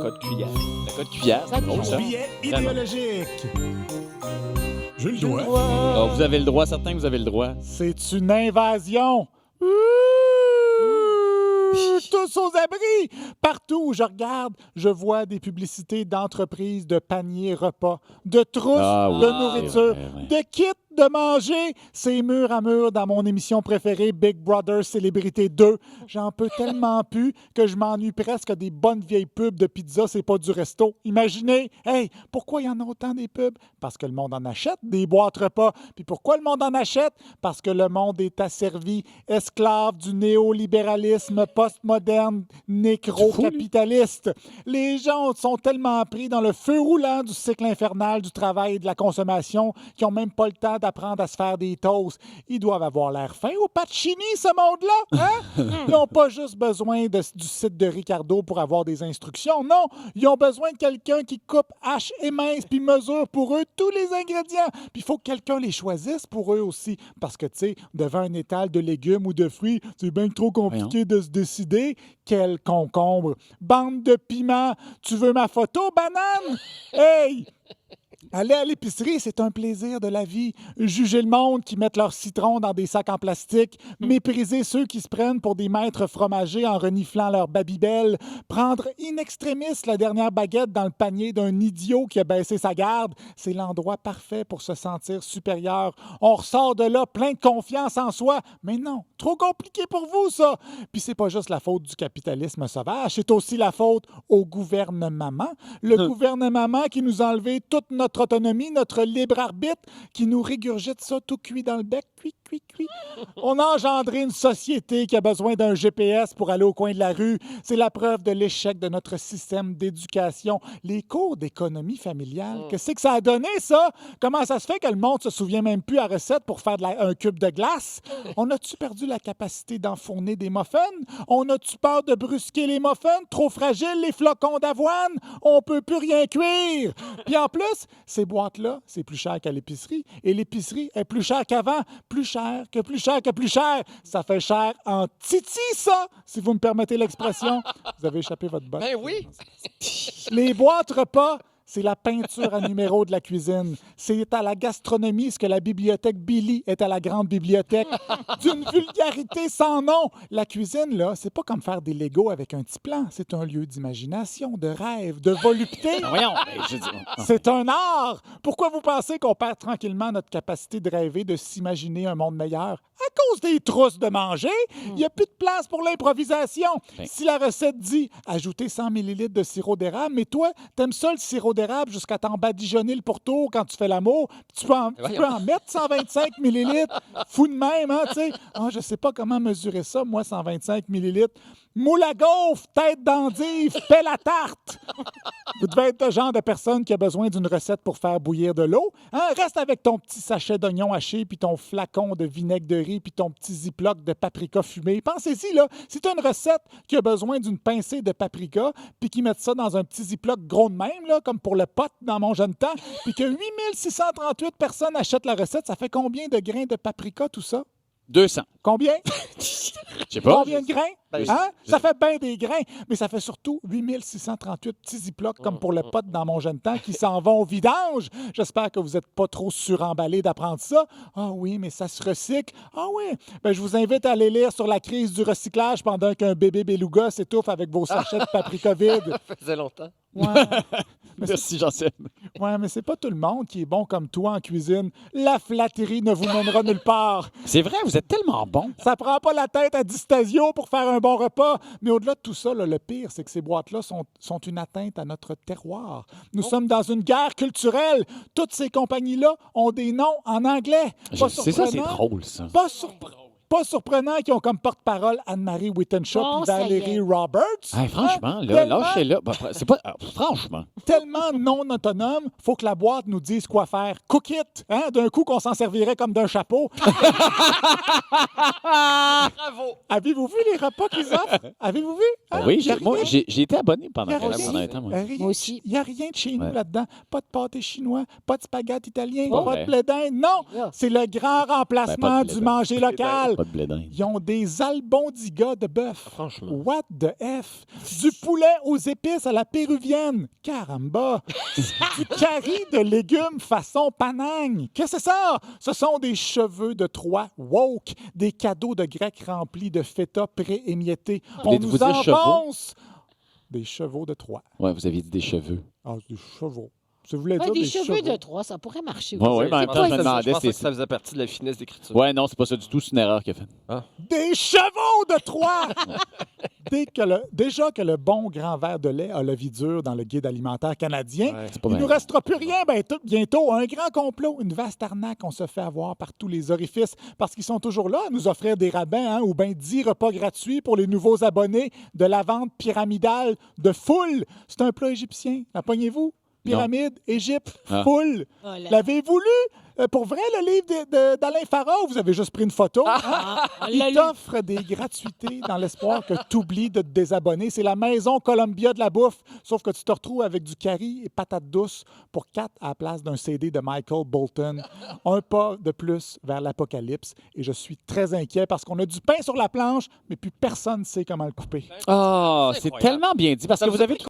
Code cuillère. Le code cuillère, c'est drôle, ça. Billet Vraiment. idéologique. J'ai le J'ai le droit. droit. Ah, vous avez le droit, certains, vous avez le droit. C'est une invasion. Ouh! Tous aux abris! Partout où je regarde, je vois des publicités d'entreprises de paniers repas, de trousses Ah oui, de c'est nourriture, vrai, ouais. de kits de manger. C'est mur à mur dans mon émission préférée, Big Brother Célébrité 2. J'en peux tellement plus que je m'ennuie presque des bonnes vieilles pubs de pizza, c'est pas du resto. Imaginez, hey, pourquoi il y en a autant des pubs? Parce que le monde en achète des boîtes repas. Puis pourquoi le monde en achète? Parce que le monde est asservi, esclave du néolibéralisme postmoderne, nécro-capitaliste. Les gens sont tellement pris dans le feu roulant du cycle infernal du travail et de la consommation qu'ils n'ont même pas le temps d'apprendre à se faire des toasts. Ils doivent avoir l'air fin au Pacini, ce monde-là. Hein? Ils n'ont pas juste besoin du site de Ricardo pour avoir des instructions. Non, ils ont besoin de quelqu'un qui coupe hache et mince puis mesure pour eux tous les ingrédients. Puis il faut que quelqu'un les choisisse pour eux aussi. Parce que, tu sais, devant un étal de légumes ou de fruits, c'est bien trop compliqué de se décider. Quel concombre! Bande de piments! Tu veux ma photo, banane? Hey! Aller à l'épicerie, c'est un plaisir de la vie. Juger le monde qui mettent leur citron dans des sacs en plastique, mépriser ceux qui se prennent pour des maîtres fromagers en reniflant leur Babybel, prendre in extremis la dernière baguette dans le panier d'un idiot qui a baissé sa garde, c'est l'endroit parfait pour se sentir supérieur. On ressort de là plein de confiance en soi. Mais non, trop compliqué pour vous, ça! Puis c'est pas juste la faute du capitalisme sauvage, c'est aussi la faute au gouvernement. Le gouvernement qui nous a enlevé toute notre autonomie, notre libre arbitre, qui nous régurgite ça tout cuit dans le bec, cuit, cuit, cuit. On a engendré une société qui a besoin d'un GPS pour aller au coin de la rue. C'est la preuve de l'échec de notre système d'éducation. Les cours d'économie familiale, qu'est-ce que ça a donné, ça? Comment ça se fait que le monde se souvient même plus à recette pour faire un cube de glace? On a-tu perdu la capacité d'enfourner des muffins? On a-tu peur de brusquer les muffins? Trop fragiles, les flocons d'avoine? On peut plus rien cuire! Puis en plus, ces boîtes-là, c'est plus cher qu'à l'épicerie. Et l'épicerie est plus chère qu'avant. Plus cher que plus cher que plus cher. Ça fait cher en titi, ça, si vous me permettez l'expression. Vous avez échappé votre botte. Ben oui! Les boîtes repas, c'est la peinture à numéro de la cuisine. C'est à la gastronomie ce que la bibliothèque Billy est à la grande bibliothèque. D'une vulgarité sans nom. La cuisine, là, c'est pas comme faire des Legos avec un petit plan. C'est un lieu d'imagination, de rêve, de volupté. Ah, voyons, je dis... C'est un art! Pourquoi vous pensez qu'on perd tranquillement notre capacité de rêver, de s'imaginer un monde meilleur? À cause des trousses de manger, il n'y a plus de place pour l'improvisation. Si la recette dit ajouter 100 ml de sirop d'érable, mais toi, t'aimes ça le sirop d'érable jusqu'à t'en badigeonner le pourtour quand tu fais l'amour, puis tu peux en mettre 125 ml. Fou de même, hein, tu sais? Ah, je sais pas comment mesurer ça, moi, 125 ml. Moule à gaufre, tête d'endive, pelle à tarte. Vous devez être le genre de personne qui a besoin d'une recette pour faire bouillir de l'eau. Hein? Reste avec ton petit sachet d'oignon haché, puis ton flacon de vinaigre de riz, puis ton petit ziploc de paprika fumé. Pensez-y, là, si tu as une recette qui a besoin d'une pincée de paprika, puis qu'ils mettent ça dans un petit ziploc gros de même, là, comme pour le pot dans mon jeune temps, puis que 8638 personnes achètent la recette, ça fait combien de grains de paprika, tout ça? 200. Combien? Je sais pas. Combien de grains? Hein? Ça fait bien des grains, mais ça fait surtout 8638 petits ziplocs comme pour le pot dans mon jeune temps qui s'en vont au vidange. J'espère que vous n'êtes pas trop suremballés d'apprendre ça. Ah oui, mais ça se recycle. Ah oui. Ben, je vous invite à aller lire sur la crise du recyclage pendant qu'un bébé beluga s'étouffe avec vos sachets de paprika vides. Ça faisait longtemps. Ouais. Merci, Jean-Seb. Ouais, mais c'est pas tout le monde qui est bon comme toi en cuisine. La flatterie ne vous mènera nulle part. C'est vrai, vous êtes tellement bon. Ça prend pas la tête à Distasio pour faire un bon repas. Mais au-delà de tout ça, là, le pire, c'est que ces boîtes-là sont une atteinte à notre terroir. Nous sommes dans une guerre culturelle. Toutes ces compagnies-là ont des noms en anglais. C'est ça, c'est drôle, ça. Pas surprenant qu'ils ont comme porte-parole Anne-Marie Wittenshaw Bon, et ça y Valérie est. Roberts. Hey, franchement, Hein? là, lâchez-là. Ben, c'est pas... franchement. Tellement non autonome, faut que la boîte nous dise quoi faire. Cook it! Hein? D'un coup qu'on s'en servirait comme d'un chapeau. Bravo! Avez-vous vu les repas qu'ils offrent? Avez-vous vu? Hein? Oui, Y a moi, rien. j'ai été abonné pendant Y a rien. un temps. Moi. Rien. Moi aussi. Il n'y a rien de chez nous Ouais. là-dedans. Pas de pâté chinois, pas de spaghetti italien, Pas pas vrai. de blé d'Inde. Non! Yeah. C'est le grand remplacement Ben, pas de blé du d'Inde. manger local. Pas de blé d'Inde. Ils ont des albondigas de bœuf. Franchement. What the F? Du poulet aux épices à la péruvienne. Caramba! Du curry de légumes façon panagne. Qu'est-ce que c'est ça? Ce sont des cheveux de Troie woke, des cadeaux de grec remplis de feta pré-émiettés. On Vous nous dire chevaux? enfonce des chevaux de Troie. Ouais, vous aviez dit des cheveux. Ah, des chevaux. Si vous voulez Ouais, dire des des cheveux de 3, ça pourrait marcher. Ouais, aussi. ouais, mais en même temps, je me demandais Je pensais si que c'est ça faisait partie de la finesse d'écriture. Ouais, non, c'est pas ça du tout. C'est une erreur qu'il a faite. Des chevaux de Troie! Déjà que le bon grand verre de lait a la vie dure dans le guide alimentaire canadien, Ouais. C'est pas il ne vrai. nous restera plus rien bientôt. Un grand complot, une vaste arnaque. On se fait avoir par tous les orifices parce qu'ils sont toujours là à nous offrir des rabais ou bien 10 repas gratuits pour les nouveaux abonnés de la vente pyramidale de foule. C'est un plat égyptien. Apprenez-vous? Pyramide, Égypte, Ah. foule. Oh là. L'avez-vous lu? Pour vrai, le livre d'Alain Farah, ou vous avez juste pris une photo? hein? On l'a Il lu. t'offre des gratuités dans l'espoir que tu oublies de te désabonner. C'est la maison Columbia de la bouffe, sauf que tu te retrouves avec du curry et patates douces pour 4 à la place d'un CD de Michael Bolton. Un pas de plus vers l'apocalypse. Et je suis très inquiet parce qu'on a du pain sur la planche, mais plus personne ne sait comment le couper. Ah, C'est c'est incroyable. tellement bien dit parce Ça que vous vous a avez pris